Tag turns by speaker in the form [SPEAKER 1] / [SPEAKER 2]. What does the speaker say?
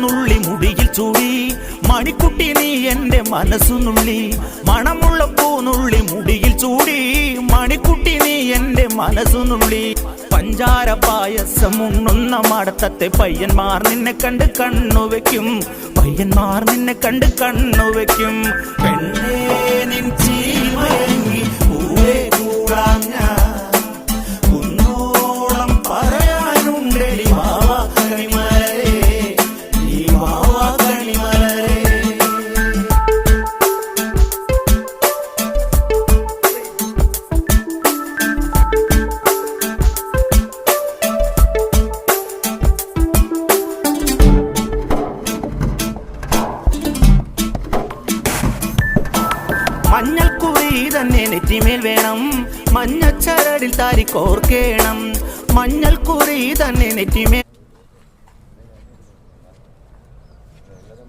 [SPEAKER 1] പൂനുള്ളി മുടിയിൽ ചൂടി മണിക്കുട്ടി നീ എന്റെ മനസ്സു നുള്ളി മണമുള്ള പൂനുള്ളി മുടിയിൽ ചൂടി മണിക്കുട്ടി നീ എന്റെ മനസ്സു നുള്ളി പഞ്ചാര പായസം ഉണ്ണുന്ന മടത്തത്തെ പയ്യന്മാർ നിന്നെ കണ്ട് കണ്ണുവെക്കും പയ്യന്മാർ നിന്നെ കണ്ട് കണ്ണുവെക്കും പെണ്ണേ നിൻ ചീമയങ്ങി കൂടെ കൂടാം ഞാൻ കുന്നോളം പറയാനുണ്ടടി വാവാ കണിമലരേ നീ വാവാ കണിമലരേ. മഞ്ഞൾക്കുറി തന്നെ നെറ്റിമേൽ വേണം മഞ്ഞച്ചരടിൽ താരി കോർക്കേണം മഞ്ഞൾക്കുറി തന്നെ നെറ്റിമേൽ